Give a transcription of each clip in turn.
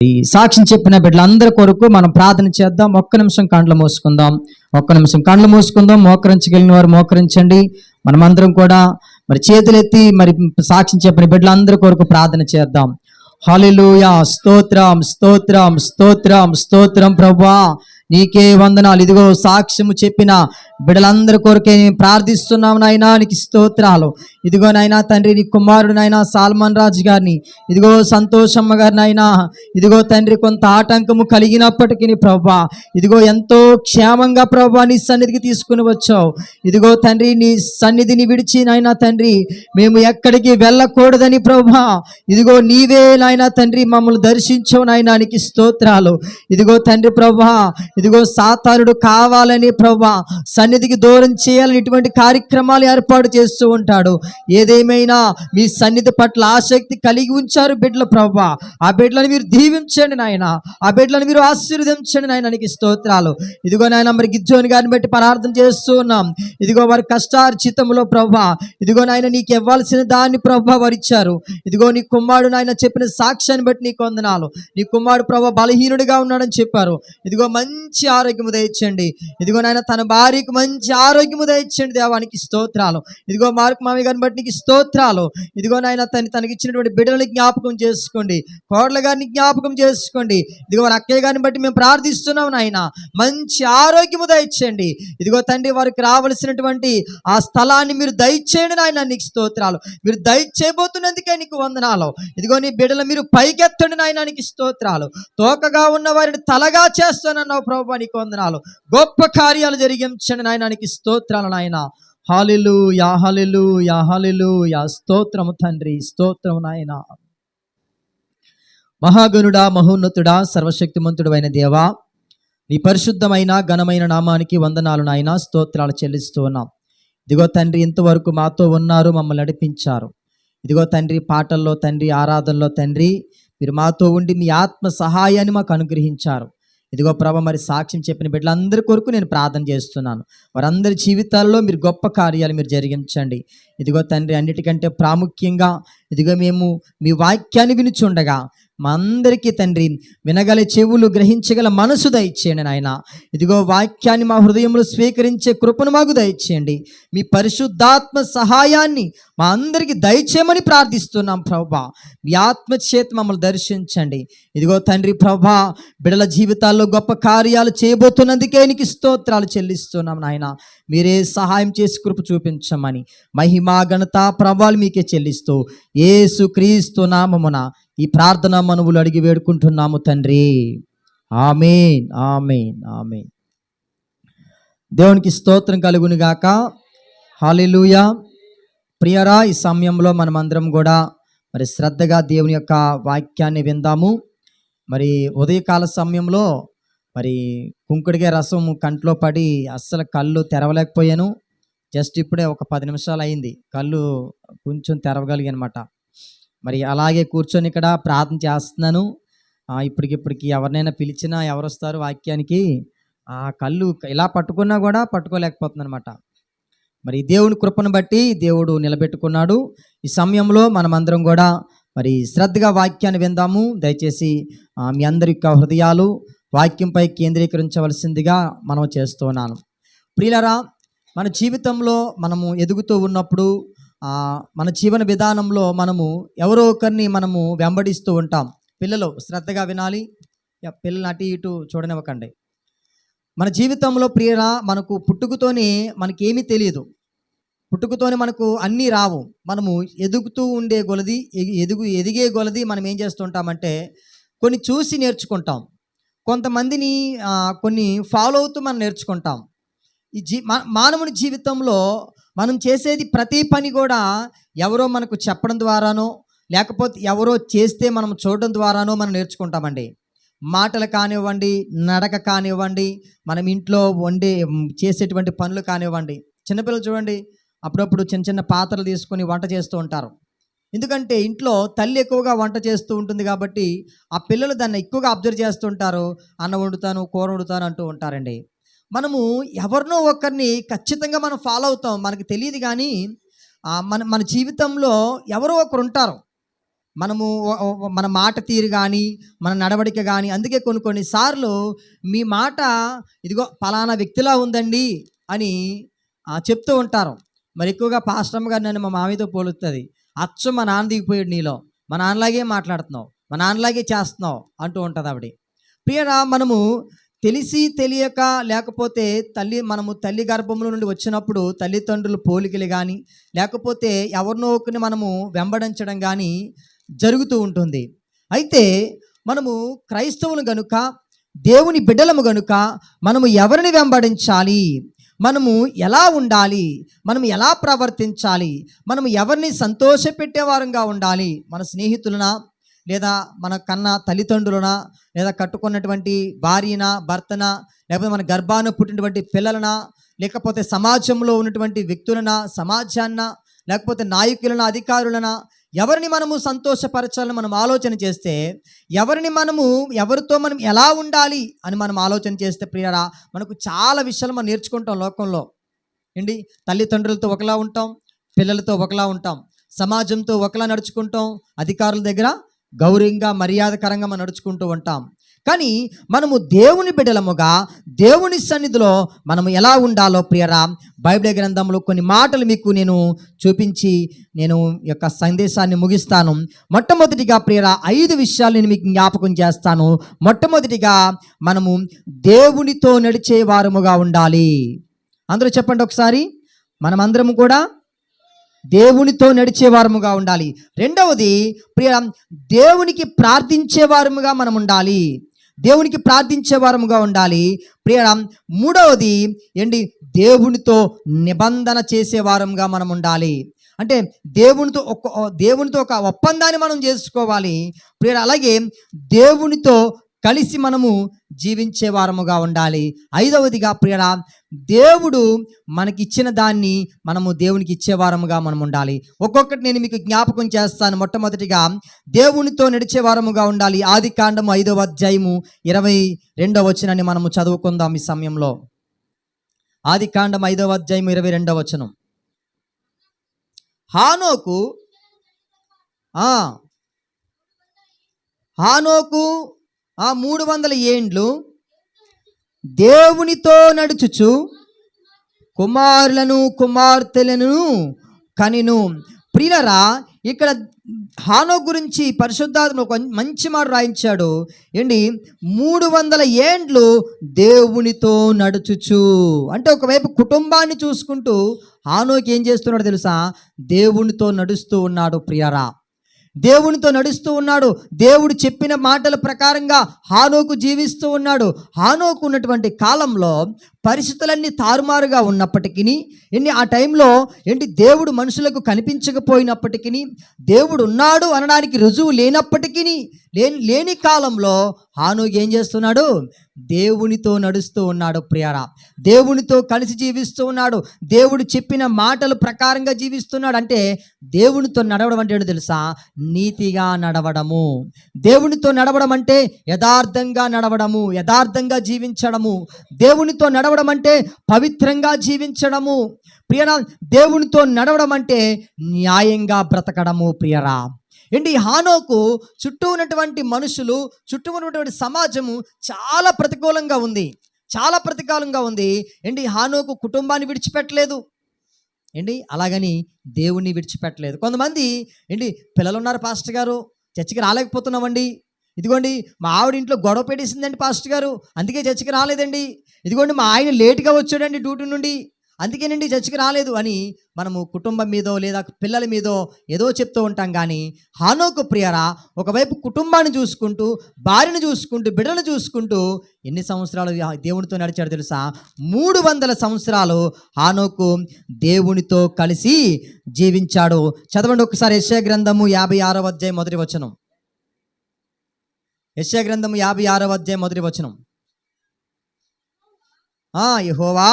ఈ సాక్ష్యం చెప్పిన బిడ్డలందరి కొరకు మనం ప్రార్థన చేద్దాం. ఒక్క నిమిషం కండ్లు మూసుకుందాం. మోకరించగలిగిన వారు మోకరించండి. మనమందరం కూడా మరి చేతులెత్తి మరి సాక్ష్యం చెప్పిన బిడ్డలందరి కొరకు ప్రార్థన చేద్దాం. హల్లెలూయా, స్తోత్రం స్తోత్రం స్తోత్రం స్తోత్రం ప్రభువా, నీకే వందనాలు. ఇదిగో సాక్ష్యము చెప్పిన బిడ్డలందరి కొరకే ప్రార్థిస్తున్నాం నాయనా, నీకు స్తోత్రాలు. ఇదిగో నాయనా తండ్రి, నీ కుమారుడు నాయనా సాల్మన్ రాజు గారిని, ఇదిగో సంతోషమ్మ గారిని నాయనా, ఇదిగో తండ్రి కొంత ఆటంకము కలిగినప్పటికీ ప్రభా, ఇదిగో ఎంతో క్షేమంగా ప్రభా నీ సన్నిధికి తీసుకుని వచ్చావు. ఇదిగో తండ్రి, నీ సన్నిధిని విడిచి నాయనా తండ్రి మేము ఎక్కడికి వెళ్ళకూడదని ప్రభా, ఇదిగో నీవే నాయనా తండ్రి మమ్మల్ని దర్శించావు నాయనా, నీకు స్తోత్రాలు. ఇదిగో తండ్రి ప్రభా, ఇదిగో సాతానుడు కావాలని ప్రభా సన్నిధికి దూరం చేయాలని ఇటువంటి కార్యక్రమాలు ఏర్పాటు చేస్తూ ఉంటాడు. ఏదేమైనా మీ సన్నిధి పట్ల ఆసక్తి కలిగి ఉంచారు బిడ్డలు ప్రభా, ఆ బిడ్డలను మీరు దీవించండి నాయన, ఆ బిడ్డలను మీరు ఆశీర్వదించండి నాయన, నీకు స్తోత్రాలు. ఇదిగో నాయన మరి గిజ్జోని గారిని బట్టి ప్రార్థన చేస్తూ ఉన్నాం. ఇదిగో వారి కష్టార్జితంలో ప్రభా, ఇదిగో నాయన నీకు ఇవ్వాల్సిన దాన్ని ప్రభా వారు ఇచ్చారు. ఇదిగో నీ కుమారుడు నాయన చెప్పిన సాక్ష్యాన్ని బట్టి నీకు వందనాలు. నీ కుమారుడు ప్రభా బలహీనుడిగా ఉన్నాడని చెప్పారు. ఇదిగో మంచి ఆరోగ్యము దయచండి. ఇదిగో నాయన తన భార్యకు మంచి ఆరోగ్యము దయచండి దేవానికి స్తోత్రాలు. ఇదిగో మార్కు మామయ్య గారిని బట్టి నీకు స్తోత్రాలు. ఇదిగో నాయన తనకి ఇచ్చినటువంటి బిడ్డలని జ్ఞాపకం చేసుకోండి, కోడల గారిని జ్ఞాపకం చేసుకోండి. ఇదిగో వారి అక్కయ్య గారిని బట్టి మేము ప్రార్థిస్తున్నాం నాయన, మంచి ఆరోగ్యము దయచేయండి. ఇదిగో తండ్రి వారికి రావలసినటువంటి ఆ స్థలాన్ని మీరు దయచేయండి నాయన, నీకు స్తోత్రాలు. మీరు దయచేయబోతున్నందుకే నీకు వందనాలు. ఇదిగో నీ బిడ్డలు మీరు పైకెత్తండి నాయన, నీకు స్తోత్రాలు. తోకగా ఉన్న వారిని తలగా చేస్తానన్నావు ప్రభు, నీకు వందనాలు. గొప్ప కార్యాలు జరిగించండి నాయన, నీకు స్తోత్రాలు నాయన. హల్లెలూయా హల్లెలూయా హల్లెలూయా, స్తోత్రము తండ్రి, స్తోత్రము నాయన. మహాగణుడా, మహోన్నతుడా, సర్వశక్తిమంతుడు అయిన దేవా, నీ పరిశుద్ధమైన ఘనమైన నామానికి వందనాలు నాయన, స్తోత్రాలు చెల్లిస్తూ ఉన్నాం. ఇదిగో తండ్రి ఇంతవరకు మాతో ఉన్నారు, మమ్మల్ని నడిపించారు. ఇదిగో తండ్రి పాటల్లో తండ్రి, ఆరాధనలో తండ్రి మీరు మాతో ఉండి మీ ఆత్మ సహాయాన్ని మాకు అనుగ్రహించారు. ఇదిగో ప్రభ మరి సాక్ష్యం చెప్పిన బిడ్డలందరి కొరకు నేను ప్రార్థన చేస్తున్నాను. వారందరి జీవితాల్లో మీరు గొప్ప కార్యాలు మీరు జరిగించండి. ఇదిగో తండ్రి అన్నిటికంటే ప్రాముఖ్యంగా ఇదిగో మేము మీ వాక్యాన్ని వినుచుండగా మా అందరికీ తండ్రి వినగల చెవులు, గ్రహించగల మనసు దయచేయండి నాయన. ఇదిగో వాక్యాన్ని మా హృదయంలో స్వీకరించే కృపను మాకు దయచేయండి. మీ పరిశుద్ధాత్మ సహాయాన్ని మా అందరికీ దయచేయమని ప్రార్థిస్తున్నాం ప్రభా. మీ ఆత్మచేత మమ్మల్ని దర్శించండి. ఇదిగో తండ్రి ప్రభా, బిడ్డల జీవితాల్లో గొప్ప కార్యాలు చేయబోతున్నందుకే నీకు స్తోత్రాలు చెల్లిస్తున్నాం నాయన. మీరే సహాయం చేసి కృప చూపించమని మహిమా ఘనత ప్రభావాలు మీకే చెల్లిస్తూ యేసు క్రీస్తు నామమున ఈ ప్రార్థన మనవులు అడిగి వేడుకుంటున్నాము తండ్రి. ఆమేన్ ఆమేన్ ఆమేన్. దేవునికి స్తోత్రం కలుగును గాక. హల్లెలూయా. ప్రియరా, ఈ సమయంలో మనమందరం కూడా మరి శ్రద్ధగా దేవుని యొక్క వాక్యాన్ని విందాము. మరి ఉదయకాల సమయంలో మరి కుంకుడిగా రసం కంట్లో పడి అస్సలు కళ్ళు తెరవలేకపోయాను. జస్ట్ ఇప్పుడే ఒక 10 నిమిషాలు అయింది కళ్ళు కొంచెం తెరవగలిగానమాట. మరి అలాగే కూర్చొని ఇక్కడ ప్రార్థన చేస్తున్నాను. ఇప్పటికి ఎవరినైనా పిలిచినా ఎవరు వస్తారు వాక్యానికి, ఆ కళ్ళు ఇలా పట్టుకున్నా కూడా పట్టుకోలేకపోతుంది అనమాట. మరి దేవుని కృపను బట్టి దేవుడు నిలబెట్టుకున్నాడు. ఈ సమయంలో మనమందరం కూడా మరి శ్రద్ధగా వాక్యాన్ని విందాము. దయచేసి మీ అందరి యొక్క హృదయాలు వాక్యంపై కేంద్రీకరించవలసిందిగా మనం చేస్తున్నాను. ప్రియులారా, మన జీవితంలో మనము ఎదుగుతూ ఉన్నప్పుడు మన జీవన విధానంలో మనము ఎవరో ఒకరిని మనము వెంబడిస్తూ ఉంటాం. పిల్లలు శ్రద్ధగా వినాలి, పిల్లలు అటు ఇటు చూడనివ్వకండి. మన జీవితంలో ప్రియరా, మనకు పుట్టుకతోనే మనకేమీ తెలియదు. పుట్టుకతోనే మనకు అన్నీ రావు. మనము ఎదుగుతూ ఉండే కొలది ఎదిగే కొలది మనం ఏం చేస్తుంటామంటే కొన్ని చూసి నేర్చుకుంటాం, కొంతమందిని కొన్ని ఫాలో అవుతూ మనం నేర్చుకుంటాం. ఈ మానవుని జీవితంలో మనం చేసేది ప్రతి పని కూడా ఎవరో మనకు చెప్పడం ద్వారానో లేకపోతే ఎవరో చేస్తే మనం చూడడం ద్వారానో మనం నేర్చుకుంటామండి. మాటలు కానివ్వండి, నడక కానివ్వండి, మనం ఇంట్లో చేసేటువంటి పనులు కానివ్వండి. చిన్నపిల్లలు చూడండి, అప్పుడప్పుడు చిన్న చిన్న పాత్రలు తీసుకొని వంట చేస్తూ ఉంటారు. ఎందుకంటే ఇంట్లో తల్లి ఎక్కువగా వంట చేస్తూ ఉంటుంది కాబట్టి ఆ పిల్లలు దాన్ని ఎక్కువగా అబ్జర్వ్ చేస్తుంటారు. అన్నం వండుతాను, కూర వండుతాను అంటూ ఉంటారండి. మనము ఎవరినో ఒకరిని ఖచ్చితంగా మనం ఫాలో అవుతాం, మనకు తెలియదు. కానీ మన జీవితంలో ఎవరో ఒకరు ఉంటారు, మన మాట తీరు కానీ, మన నడవడిక కానీ, అందుకే కొన్ని సార్లు మీ మాట ఇదిగో పలానా వ్యక్తిలా ఉందండి అని చెప్తూ ఉంటారు. మరి ఎక్కువగా పాస్టమ్ గారు నన్ను మా మామయ్యతో పోలుస్తుంది. అచ్చు మా నాన్న దిగిపోయాడు నీలో, మా నాన్నలాగే మాట్లాడుతున్నావు, మా నాన్నలాగే చేస్తున్నావు అంటూ ఉంటుంది ఆవిడ. ప్రియరా, మనము తెలిసి తెలియక లేకపోతే మనము తల్లి గర్భంలో నుండి వచ్చినప్పుడు తల్లిదండ్రుల పోలికలు కానీ, లేకపోతే ఎవరినో ఒకరిని మనము వెంబడించడం కానీ జరుగుతూ ఉంటుంది. అయితే మనము క్రైస్తవులు గనుక, దేవుని బిడ్డలము గనుక, మనము ఎవరిని వెంబడించాలి, మనము ఎలా ఉండాలి, మనం ఎలా ప్రవర్తించాలి, మనము ఎవరిని సంతోషపెట్టేవారంగా ఉండాలి, మన స్నేహితులనా, లేదా మన కన్నా తల్లిదండ్రులనా, లేదా కట్టుకున్నటువంటి భార్యనా, భర్తనా, లేకపోతే మన గర్భాన పుట్టినటువంటి పిల్లలనా, లేకపోతే సమాజంలో ఉన్నటువంటి వ్యక్తులనా, సమాజాన్న, లేకపోతే నాయకులనా, అధికారులనా, ఎవరిని మనము సంతోషపరచాలని మనం ఆలోచన చేస్తే, ఎవరితో మనం ఎలా ఉండాలి అని మనం ఆలోచన చేస్తే ప్రియరా, మనకు చాలా విషయాలు మనం నేర్చుకుంటాం లోకంలో. ఏంటి, తల్లిదండ్రులతో ఒకలా ఉంటాం, పిల్లలతో ఒకలా ఉంటాం, సమాజంతో ఒకలా నడుచుకుంటాం, అధికారుల దగ్గర గౌరవంగా మర్యాదకరంగా మనం నడుచుకుంటూ ఉంటాం. కానీ మనము దేవుని బిడ్డలముగా దేవుని సన్నిధిలో మనము ఎలా ఉండాలో ప్రియరా, బైబిల్ గ్రంథంలో కొన్ని మాటలు మీకు నేను చూపించి నేను యొక్క సందేశాన్ని ముగిస్తాను. మొట్టమొదటిగా ప్రియరా 5 విషయాలు నేను మీకు జ్ఞాపకం చేస్తాను. మొట్టమొదటిగా మనము దేవునితో నడిచే వారముగా ఉండాలి. అందరూ చెప్పండి ఒకసారి, మనమందరము కూడా దేవునితో నడిచేవారముగా ఉండాలి. రెండవది ప్రియ, దేవునికి ప్రార్థించేవారముగా మనం ఉండాలి. దేవునికి ప్రార్థించేవారముగా ఉండాలి ప్రియ. మూడవది ఏంటి, దేవునితో నిబంధన చేసేవారముగా మనం ఉండాలి. అంటే దేవునితో ఒక ఒప్పందాన్ని మనం చేసుకోవాలి ప్రియ. అలాగే దేవునితో కలిసి మనము జీవించే వారముగా ఉండాలి. ఐదవదిగా ప్రియరా, దేవుడు మనకిచ్చిన దాన్ని మనము దేవునికి ఇచ్చేవారముగా మనం ఉండాలి. ఒక్కొక్కటి నేను మీకు జ్ఞాపకం చేస్తాను. మొట్టమొదటిగా దేవునితో నడిచే వారముగా ఉండాలి. ఆదికాండము 5వ అధ్యాయము 22వ వచనాన్ని మనము చదువుకుందాం ఈ సమయంలో. ఆదికాండం 5వ అధ్యాయం 22వ వచనం. హానోకు 300 ఏండ్లు దేవునితో నడుచుచు కుమారులను కుమార్తెలను కనిను. ప్రియులరా, ఇక్కడ హానోకు గురించి పరిశుద్ధాత్మ ఒక మంచి మాట రాయించాడు. ఏంటి, 300 ఏండ్లు దేవునితో నడుచుచు అంటే ఒకవైపు కుటుంబాన్ని చూసుకుంటూ హానోకు ఏం చేస్తున్నాడు తెలుసా, దేవునితో నడుస్తూ ఉన్నాడు ప్రియరా. దేవునితో నడుస్తూ ఉన్నాడు. దేవుడు చెప్పిన మాటల ప్రకారంగా హానోకు జీవిస్తూ ఉన్నాడు. హానోకు ఉన్నటువంటి కాలంలో పరిస్థితులన్నీ తారుమారుగా ఉన్నప్పటికీ, ఆ టైంలో దేవుడు మనుషులకు కనిపించకపోయినప్పటికీ, దేవుడు ఉన్నాడు అనడానికి రుజువు లేనప్పటికీ, లేని కాలంలో హానోకు ఏం చేస్తున్నాడు, దేవునితో నడుస్తూ ఉన్నాడు ప్రియరా. దేవునితో కలిసి జీవిస్తూ ఉన్నాడు. దేవుడు చెప్పిన మాటల ప్రకారంగా జీవిస్తున్నాడు. అంటే దేవునితో నడవడం అంటే ఏంటో తెలుసా, నీతిగా నడవడము. దేవునితో నడవడం అంటే యథార్థంగా నడవడము, యథార్థంగా జీవించడము. దేవునితో నడవడం అంటే పవిత్రంగా జీవించడము ప్రియరా. దేవునితో నడవడం అంటే న్యాయంగా బ్రతకడము ప్రియరా. హానోకు చుట్టూ ఉన్నటువంటి మనుషులు, చుట్టూ ఉన్నటువంటి సమాజము చాలా ప్రతికూలంగా ఉంది. హానోకు కుటుంబాన్ని విడిచిపెట్టలేదు. అలాగని దేవుణ్ణి విడిచిపెట్టలేదు. కొంతమంది పిల్లలు ఉన్నారు పాస్టర్ గారు, చర్చికి రాలేకపోతున్నామండి, ఇదిగోండి మా ఆవిడ ఇంట్లో గొడవ పెట్టేసిందండి పాస్టర్ గారు, అందుకే చర్చికి రాలేదండి, ఇదిగోండి మా ఆయన లేటుగా వచ్చాడండి డ్యూటీ నుండి, అందుకేనండి చర్చికి రాలేదు అని మనము కుటుంబం మీదో లేదా పిల్లల మీదో ఏదో చెప్తూ ఉంటాం. కానీ హానోకు ప్రియరా ఒకవైపు కుటుంబాన్ని చూసుకుంటూ, భార్యను చూసుకుంటూ, బిడ్డలను చూసుకుంటూ ఎన్ని సంవత్సరాలు దేవునితో నడిచాడు తెలుసా, 300 సంవత్సరాలు హానోకు దేవునితో కలిసి జీవించాడు. చదవండి ఒకసారి యెషయా గ్రంథము 56వ అధ్యాయం మొదటి వచనం. యెషయా గ్రంథము 56వ అధ్యాయం మొదటి వచనం. యెహోవా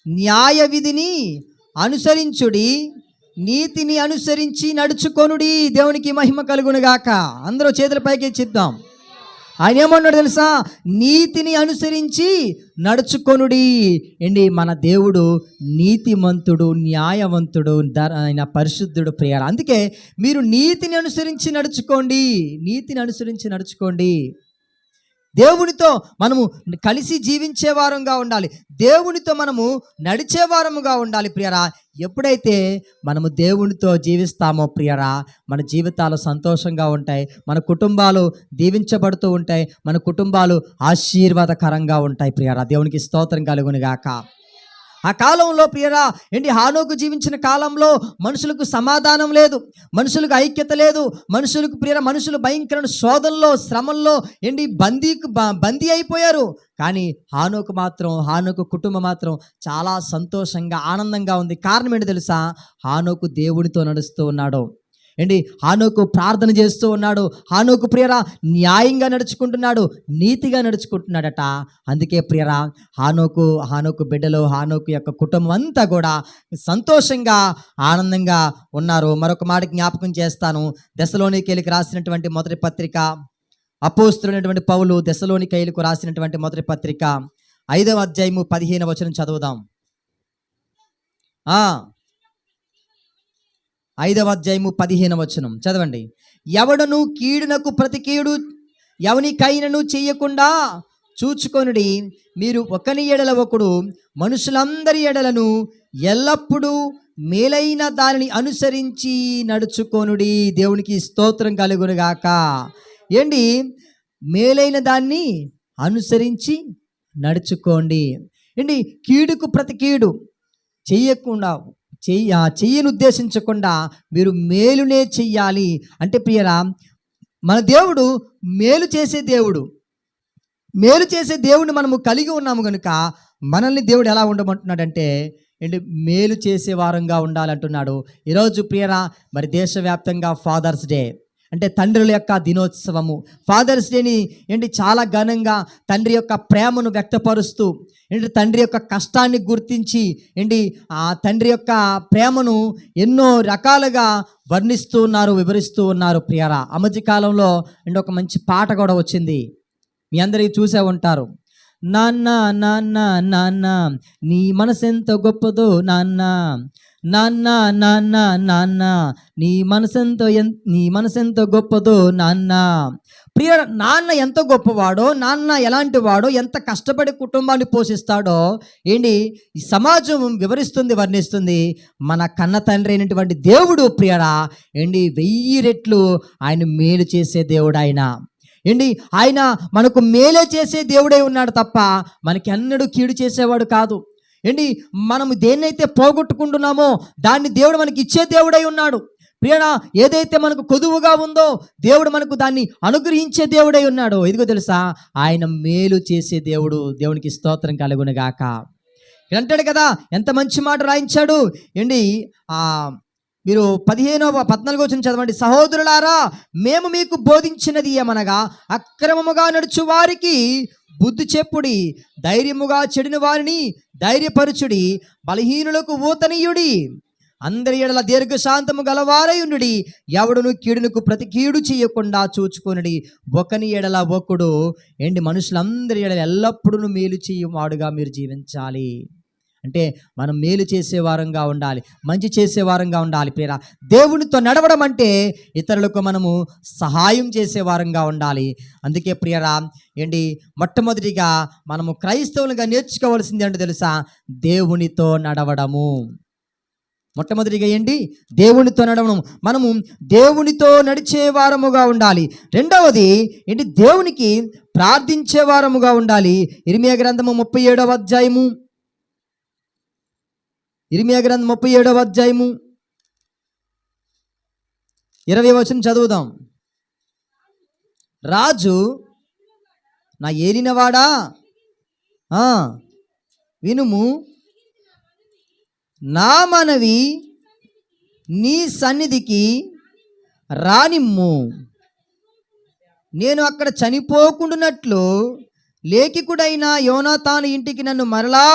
న్యాయ విధిని అనుసరించుడి, నీతిని అనుసరించి నడుచుకొనుడి. దేవునికి మహిమ కలుగునుగాక. అందరూ చేతుల పైకి ఎత్తిద్దాం. ఆయన ఏమన్నాడు తెలుసా? నీతిని అనుసరించి నడుచుకొనుడి. ఏంటి, మన దేవుడు నీతిమంతుడు, న్యాయవంతుడు, ఆయన పరిశుద్ధుడు ప్రియారా. అందుకే మీరు నీతిని అనుసరించి నడుచుకోండి, నీతిని అనుసరించి నడుచుకోండి. దేవునితో మనము కలిసి జీవించే వారంగా ఉండాలి, దేవునితో మనము నడిచే వారముగా ఉండాలి ప్రియరా. ఎప్పుడైతే మనము దేవునితో జీవిస్తామో ప్రియరా, మన జీవితాలు సంతోషంగా ఉంటాయి, మన కుటుంబాలు దీవించబడుతూ ఉంటాయి, మన కుటుంబాలు ఆశీర్వాదకరంగా ఉంటాయి ప్రియరా. దేవునికి స్తోత్రం కలుగును గాక. ఆ కాలంలో ప్రియరా ఏంటి, హానోకు జీవించిన కాలంలో మనుషులకు సమాధానం లేదు, మనుషులకు ఐక్యత లేదు, మనుషులకు ప్రియరా మనుషులు భయంకరమైన శోధనలో, శ్రమల్లో ఏంటి బందీ అయిపోయారు. కానీ హానోకు కుటుంబం మాత్రం చాలా సంతోషంగా ఆనందంగా ఉంది. కారణం ఏంటి తెలుసా? హానోకు దేవునితో నడుస్తూ ఉన్నాడు. ఏంటి, హానోకు ప్రార్థన చేస్తూ ఉన్నాడు. హానోకు ప్రియరా న్యాయంగా నడుచుకుంటున్నాడు, నీతిగా నడుచుకుంటున్నాడట. అందుకే ప్రియరా హానోకు బిడ్డలు, హానోకు యొక్క కుటుంబం అంతా కూడా సంతోషంగా ఆనందంగా ఉన్నారు. మరొక మాట జ్ఞాపకం చేస్తాను. దెస్సలోనికైలకు రాసినటువంటి మొదటి పత్రిక, అపోస్తలుడైనటువంటి పౌలు దెస్సలోనికైలకు రాసినటువంటి మొదటి పత్రిక 5వ అధ్యాయము 15వ వచనం చదువుదాం. 5వ అధ్యాయము 15వ వచనం చదవండి. ఎవడను కీడునకు ప్రతి కీడు ఎవనికైనను చెయ్యకుండా చూచుకొనుడి. మీరు ఒకని ఎడల ఒకడు మనుషులందరి ఎడలను ఎల్లప్పుడూ మేలైన దానిని అనుసరించి నడుచుకొనుడి. దేవునికి స్తోత్రం కలుగునుగాక. ఏంటి, మేలైన దాన్ని అనుసరించి నడుచుకోండి. ఏంటి, కీడుకు ప్రతి కీడు చెయ్యకుండా చెయ్యను ఉద్దేశించకుండా మీరు మేలునే చెయ్యాలి. అంటే ప్రియరా, మన దేవుడు మేలు చేసే దేవుడు. మేలు చేసే దేవుడిని మనము కలిగి ఉన్నాము కనుక మనల్ని దేవుడు ఎలా ఉండమంటున్నాడంటే ఏంటి, మేలు చేసే వారంగా ఉండాలంటున్నాడు. ఈరోజు ప్రియరా మరి దేశవ్యాప్తంగా ఫాదర్స్ డే అంటే తండ్రుల యొక్క దినోత్సవము. ఫాదర్స్ డేని ఏంటి చాలా ఘనంగా తండ్రి యొక్క ప్రేమను వ్యక్తపరుస్తూ, ఏంటి తండ్రి యొక్క కష్టాన్ని గుర్తించి, ఏంటి ఆ తండ్రి యొక్క ప్రేమను ఎన్నో రకాలుగా వర్ణిస్తూ ఉన్నారు, వివరిస్తూ ఉన్నారు ప్రియరా. ఆ మధ్య కాలంలో ఏంటి ఒక మంచి పాట కూడా వచ్చింది, మీ అందరికీ చూసే ఉంటారు. నాన్న నాన్న నాన్న నీ మనసెంత గొప్పదో నాన్న, నాన్న నాన్న నాన్న నీ మనసెంత గొప్పదో నాన్న. ప్రియ, నాన్న ఎంత గొప్పవాడో, నాన్న ఎలాంటి వాడో, ఎంత కష్టపడి కుటుంబాన్ని పోషిస్తాడో ఏంటి ఈ సమాజం వివరిస్తుంది, వర్ణిస్తుంది. మన కన్న తండ్రి అయినటువంటి దేవుడు ప్రియరా ఏంటి 1000 రెట్లు ఆయన మేలు చేసే దేవుడు. ఆయన మనకు మేలే చేసే దేవుడై ఉన్నాడు తప్ప మనకి అన్నడు కీడు చేసేవాడు కాదు. మనము దేన్నైతే పోగొట్టుకుంటున్నామో దాన్ని దేవుడు మనకి ఇచ్చే దేవుడై ఉన్నాడు. ప్రియనా, ఏదైతే మనకు కొదువుగా ఉందో దేవుడు మనకు దాన్ని అనుగ్రహించే దేవుడై ఉన్నాడు. ఇదిగో తెలుసా, ఆయన మేలు చేసే దేవుడు. దేవునికి స్తోత్రం కలుగునుగాక. అంటాడు కదా, ఎంత మంచి మాట రాయించాడు. మీరు 14వ వచనం చదవండి. సహోదరులారా, మేము మీకు బోధించినది ఏమనగా అక్రమముగా నడుచు వారికి బుద్ధి చెప్పుడి, ధైర్యముగా చెడిన వారిని ధైర్యపరచుడి, బలహీనులకు ఊతనీయుడి, అందరి ఎడల దీర్ఘశాంతము గలవారై ఉండుడి, ఎవడును కీడునకు ప్రతి కీడు చేయకుండా చూచుకొనుడి, ఒకని ఎడల ఒకడు మనుషులందరి ఎడల ఎల్లప్పుడూ మేలు చేయువాడుగా మీరు జీవించాలి. అంటే మనం మేలు చేసే వారంగా ఉండాలి, మంచి చేసే వారంగా ఉండాలి. ప్రియరా, దేవునితో నడవడం అంటే ఇతరులకు మనము సహాయం చేసే వారంగా ఉండాలి. అందుకే ప్రియరా మొట్టమొదటిగా మనము క్రైస్తవులుగా నేర్చుకోవాల్సింది అంటే తెలుసా, దేవునితో నడవడము. మొట్టమొదటిగా దేవునితో నడవడం. మనము దేవునితో నడిచే వారముగా ఉండాలి. రెండవది దేవునికి ప్రార్థించే వారముగా ఉండాలి. ఇర్మియా గ్రంథము 37వ అధ్యాయము 20వ వచనం చదువుదాం. రాజు, నా ఏలినవాడా వినుము, నా మనవి నీ సన్నిధికి రానిమ్ము, నేను అక్కడ చనిపోకుండానట్లు లేఖికుడైన యోనాతాను ఇంటికి నన్ను మరలా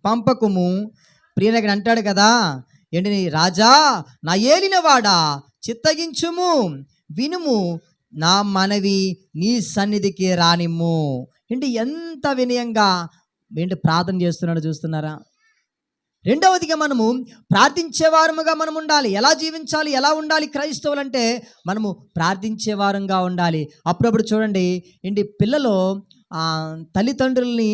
పంపకుము. ప్రియనగర్ అంటాడు కదా, రాజా, నా ఏలినవాడా చిత్తగించుము, వినుము, నా మనవి నీ సన్నిధికి రానిమ్ము. ఏంటి ఎంత వినయంగా ఏంటి ప్రార్థన చేస్తున్నాడో చూస్తున్నారా? రెండవదిగా మనము ప్రార్థించే వారముగా మనం ఉండాలి. ఎలా జీవించాలి, ఎలా ఉండాలి క్రైస్తవులంటే మనము ప్రార్థించే వారంగా ఉండాలి. అప్పుడప్పుడు చూడండి ఏంటి పిల్లలు తల్లిదండ్రుల్ని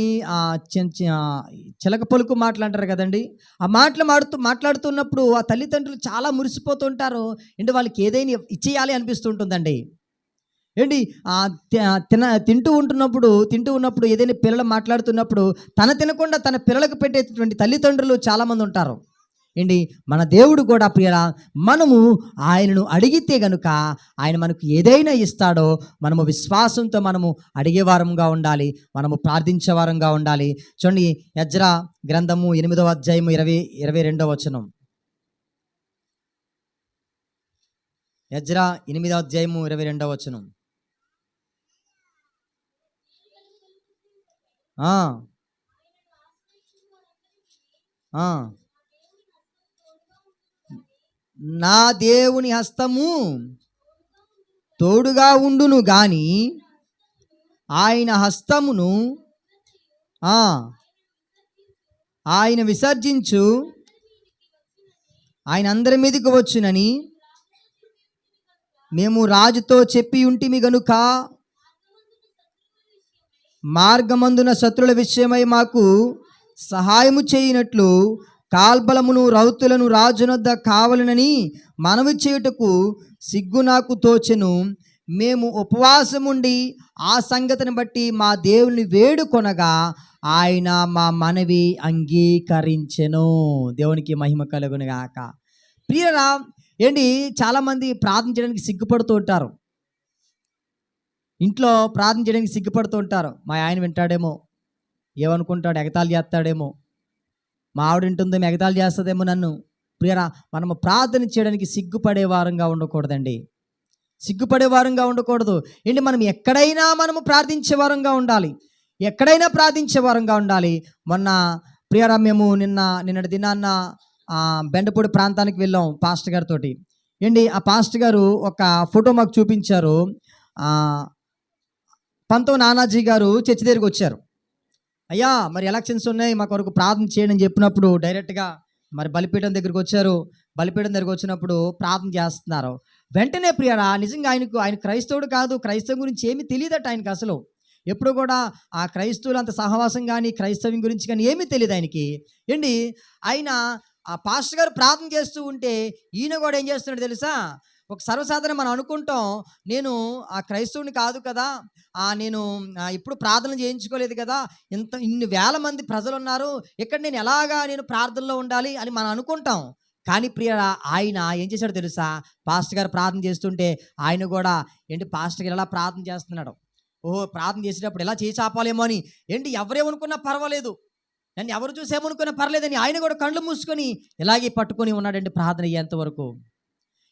చిలక పలుకు మాటలు అంటారు కదండి. ఆ మాటలు మాట్లాడుతున్నప్పుడు ఆ తల్లిదండ్రులు చాలా మురిసిపోతుంటారు. ఏంటి వాళ్ళకి ఏదైనా ఇచ్చేయాలి అనిపిస్తుంటుందండి. ఏంటి తింటూ ఉన్నప్పుడు ఏదైనా పిల్లలు మాట్లాడుతున్నప్పుడు తినకుండా తన పిల్లలకు పెట్టేటటువంటి తల్లిదండ్రులు చాలామంది ఉంటారు. ఏంటి మన దేవుడు కూడా ప్రియరా, మనము ఆయనను అడిగితే గనుక ఆయన మనకు ఏదైనా ఇస్తాడో మనము విశ్వాసంతో మనము అడిగేవారంగా ఉండాలి, మనము ప్రార్థించేవారంగా ఉండాలి. చూడండి ఎజ్రా గ్రంథము 8వ అధ్యాయము 22వ వచనం. ఎజ్రా 8వ అధ్యాయము 22వ వచనం. నా దేవుని హస్తము తోడుగా ఉండును గాని ఆయన హస్తమును ఆయన విసర్జించు, ఆయన అందరి మీదకి వచ్చునని మేము రాజుతో చెప్పి ఉంటిమి గనుక మార్గమందున శత్రుల విషయమై మాకు సహాయము చేయనట్లు కాల్బలమును రౌతులను రాజునొద్ద కావలనని మనవి చేయుటకు సిగ్గు నాకు తోచెను. మేము ఉపవాసముండి ఆ సంగతిని బట్టి మా దేవుని వేడుకొనగా ఆయన మా మనవి అంగీకరించెను. దేవునికి మహిమ కలుగును గాక. ప్రియరా, ఏంటి చాలామంది ప్రార్థన చేయడానికి సిగ్గుపడుతూ ఉంటారు. ఇంట్లో ప్రార్థన చేయడానికి సిగ్గుపడుతూ ఉంటారు. మా ఆయన వింటాడేమో, ఏమనుకుంటాడు, ఎగతాళి చేస్తాడేమో, మా ఆవిడ వింటుందేమో, ఎగతాళి చేస్తుందేమో నన్ను. ప్రియరా, మనము ప్రార్థన చేయడానికి సిగ్గుపడే వారంగా ఉండకూడదండి, సిగ్గుపడే వారంగా ఉండకూడదు. ఏంటి మనము ఎక్కడైనా మనము ప్రార్థించే వారంగా ఉండాలి, ఎక్కడైనా ప్రార్థించే వారంగా ఉండాలి. మొన్న ప్రియరా మేము నిన్నటి దినాన్న బెండపూడి ప్రాంతానికి వెళ్ళాం పాస్టర్ గారితో. ఏంటి ఆ పాస్టర్ గారు ఒక ఫోటో మాకు చూపించారు. పంతో నానాజీ గారు చర్చి దగ్గరికి వచ్చారు. అయ్యా మరి ఎలక్షన్స్ ఉన్నాయి, మా కొరకు ప్రార్థన చేయండి అని చెప్పినప్పుడు డైరెక్ట్గా మరి బలిపీఠం దగ్గరికి వచ్చారు. బలిపీఠం దగ్గరికి వచ్చినప్పుడు ప్రార్థన చేస్తున్నారు. వెంటనే ప్రియరా, నిజంగా ఆయన క్రైస్తవుడు కాదు, క్రైస్తవం గురించి ఏమీ తెలియదట ఆయనకి. అసలు ఎప్పుడు కూడా ఆ క్రైస్తవులు అంత సహవాసం కానీ క్రైస్తవం గురించి కానీ ఏమీ తెలియదు ఆయనకి. ఏంటి ఆయన ఆ పాస్టర్ గారు ప్రార్థన చేస్తూ ఉంటే ఈయన కూడా ఏం చేస్తున్నాడు తెలుసా? ఒక సర్వసాధారణ మనం అనుకుంటాం, నేను ఆ క్రైస్తవుని కాదు కదా, నేను ఇప్పుడు ప్రార్థన చేయించుకోలేదు కదా, ఇన్ని వేల మంది ప్రజలు ఉన్నారు ఇక్కడ, నేను ప్రార్థనలో ఉండాలి అని మనం అనుకుంటాం. కానీ ప్రియ ఆయన ఏం చేశాడో తెలుసా? పాస్టర్ గారు ప్రార్థన చేస్తుంటే ఆయన కూడా ఏంటి పాస్టర్ గారు ఎలా ప్రార్థన చేస్తున్నాడు, ప్రార్థన చేసేటప్పుడు ఎలా చేసి ఆపాలేమో అని ఏంటి ఎవరేమనుకున్నా పర్వాలేదు, నన్ను ఎవరు చూసేమనుకున్నా పర్లేదని ఆయన కూడా కళ్ళు మూసుకొని ఇలాగే పట్టుకొని ఉన్నాడండి ప్రార్థన అయ్యేంతవరకు.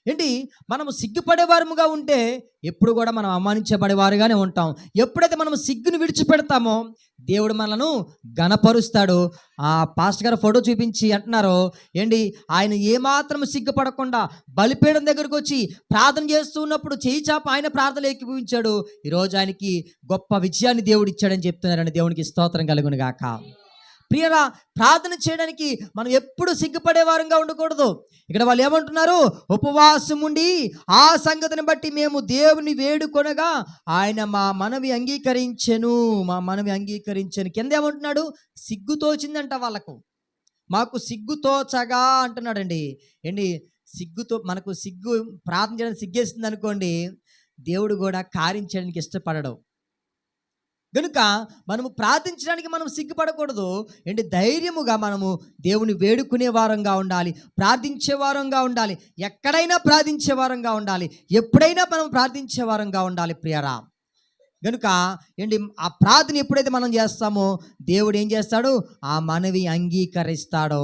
ఏంటి మనము సిగ్గుపడేవారముగా ఉంటే ఎప్పుడు కూడా మనం అవమానించబడేవారుగానే ఉంటాం. ఎప్పుడైతే మనం సిగ్గును విడిచిపెడతామో దేవుడు మనలను ఘనపరుస్తాడు. ఆ పాస్టర్ గారు ఫోటో చూపించి అంటున్నారు, ఏంటి ఆయన ఏమాత్రం సిగ్గుపడకుండా బలిపీఠం దగ్గరకు వచ్చి ప్రార్థన చేస్తూ ఉన్నప్పుడు చేయి చాప ఆయన ప్రార్థన ఏకీభవించాడు. ఈరోజు ఆయనకి గొప్ప విజయాన్ని దేవుడు ఇచ్చాడని చెప్తున్నారండి. దేవునికి స్తోత్రం కలుగును గాక. ప్రియరా, ప్రార్థన చేయడానికి మనం ఎప్పుడు సిగ్గుపడే వారంగా ఉండకూడదు. ఇక్కడ వాళ్ళు ఏమంటున్నారు? ఉపవాసం ఉండి ఆ సంగతిని బట్టి మేము దేవుని వేడుకొనగా ఆయన మా మనవి అంగీకరించెను. కింద ఏమంటున్నాడు? సిగ్గు తోచిందంట వాళ్ళకు. మాకు సిగ్గు తోచగా అంటున్నాడండి. ఏంటి మనకు సిగ్గు, ప్రార్థన చేయడానికి సిగ్గేసింది అనుకోండి, దేవుడు కూడా కార్యం చేయడానికి ఇష్టపడడు. కనుక మనము ప్రార్థించడానికి మనం సిగ్గుపడకూడదు. ఏంటి ధైర్యముగా మనము దేవుని వేడుకునే వారంగా ఉండాలి, ప్రార్థించే వారంగా ఉండాలి, ఎక్కడైనా ప్రార్థించే వారంగా ఉండాలి, ఎప్పుడైనా మనం ప్రార్థించే వారంగా ఉండాలి ప్రియరా. కనుక ఏంటి ఆ ప్రార్థన ఎప్పుడైతే మనం చేస్తామో దేవుడు ఏం చేస్తాడు? ఆ మనవి అంగీకరిస్తాడో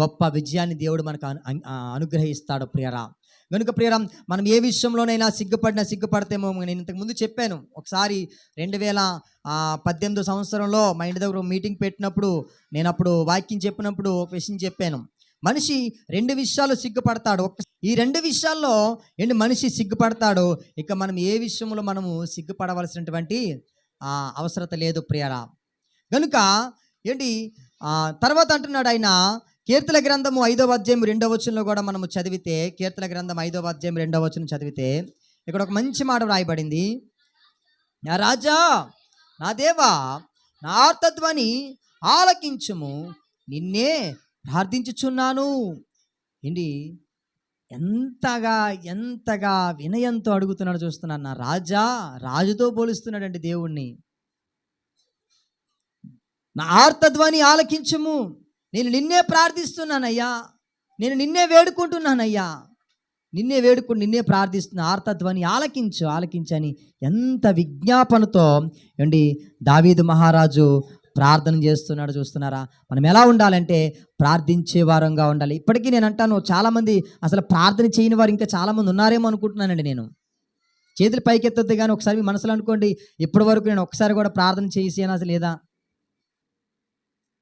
గొప్ప విజయాన్ని దేవుడు మనకు అనుగ్రహిస్తాడు ప్రియరా. కనుక ప్రియరా, మనం ఏ విషయంలోనైనా సిగ్గుపడితేమో, నేను ఇంతకుముందు చెప్పాను, ఒకసారి 2018 సంవత్సరంలో మా ఇంటి దగ్గర మీటింగ్ పెట్టినప్పుడు నేను అప్పుడు వాక్యం చెప్పినప్పుడు ఒక విషయం చెప్పాను. మనిషి 2 విషయాలు సిగ్గుపడతాడు. ఈ రెండు విషయాల్లో మనిషి సిగ్గుపడతాడు. ఇక మనం ఏ విషయంలో మనము సిగ్గుపడవలసినటువంటి అవసరత లేదు ప్రియరా. కనుక ఏంటి తర్వాత అంటున్నాడు ఆయన, కీర్తన గ్రంథము 5వ అధ్యాయం 2వ వచనంలో కూడా మనము చదివితే, కీర్తన గ్రంథం 5వ అధ్యాయం 2వ వచనం చదివితే ఇక్కడ ఒక మంచి మాట రాయబడింది. నా రాజా, నా దేవా, నా ఆర్తధ్వని ఆలకించుము, నిన్నే ప్రార్థించుచున్నాను. ఎంతగా వినయంతో అడుగుతున్నాడు చూస్తున్నాను. నా రాజా, రాజుతో పోలుస్తున్నాడండి దేవుణ్ణి. నా ఆర్తధ్వని ఆలకించుము, నేను నిన్నే ప్రార్థిస్తున్నానయ్యా, నేను నిన్నే వేడుకుంటున్నానయ్యా, నిన్నే ప్రార్థిస్తున్నా, ఆర్తధ్వని ఆలకించని ఎంత విజ్ఞాపనతో దావీదు మహారాజు ప్రార్థన చేస్తున్నాడు చూస్తున్నారా. మనం ఎలా ఉండాలంటే ప్రార్థించే వారంగా ఉండాలి. ఇప్పటికీ నేను అంటాను, చాలామంది అసలు ప్రార్థన చేయని వారు ఇంకా చాలామంది ఉన్నారేమో అనుకుంటున్నానండి. నేను చేతులు పైకెత్తొద్దు కానీ ఒకసారి మీ మనసులో అనుకోండి, ఇప్పటి వరకు నేను ఒకసారి కూడా ప్రార్థన చేసాను అసలు లేదా?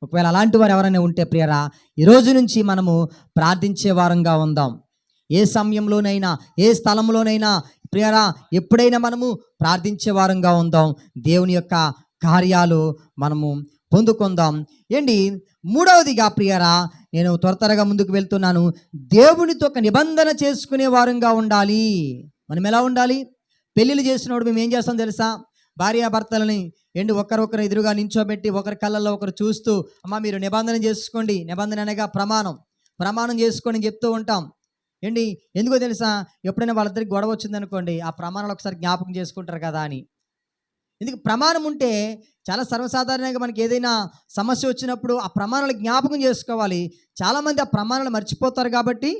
ఒకవేళ అలాంటి వారు ఎవరైనా ఉంటే ప్రియరా, ఈరోజు నుంచి మనము ప్రార్థించే వారంగా ఉందాం. ఏ సమయంలోనైనా, ఏ స్థలంలోనైనా ప్రియరా, ఎప్పుడైనా మనము ప్రార్థించే వారంగా ఉందాం. దేవుని యొక్క కార్యాలు మనము పొందుకుందాం. మూడవదిగా ప్రియరా, నేను త్వరగా ముందుకు వెళ్తున్నాను. దేవునితో ఒక నిబంధన చేసుకునే వారంగా ఉండాలి. మనం ఎలా ఉండాలి? పెళ్ళిళ్ళు చేసినప్పుడు మేము ఏం చేస్తాం తెలుసా? భార్యాభర్తలని ఒకరొకరు ఎదురుగా నించోబెట్టి ఒకరి కళ్ళల్లో ఒకరు చూస్తూ, అమ్మ మీరు నిబంధన చేసుకోండి, నిబంధన అనగా ప్రమాణం చేసుకోండి అని చెప్తూ ఉంటాం. ఎందుకో తెలుసా? ఎప్పుడైనా వాళ్ళిద్దరికి గొడవ వచ్చిందనుకోండి, ఆ ప్రమాణాలు ఒకసారి జ్ఞాపకం చేసుకుంటారు కదా అని. ఎందుకు? ప్రమాణం ఉంటే చాలా సర్వసాధారణంగా మనకి ఏదైనా సమస్య వచ్చినప్పుడు ఆ ప్రమాణాలు జ్ఞాపకం చేసుకోవాలి. చాలామంది ఆ ప్రమాణాలు మర్చిపోతారు కాబట్టి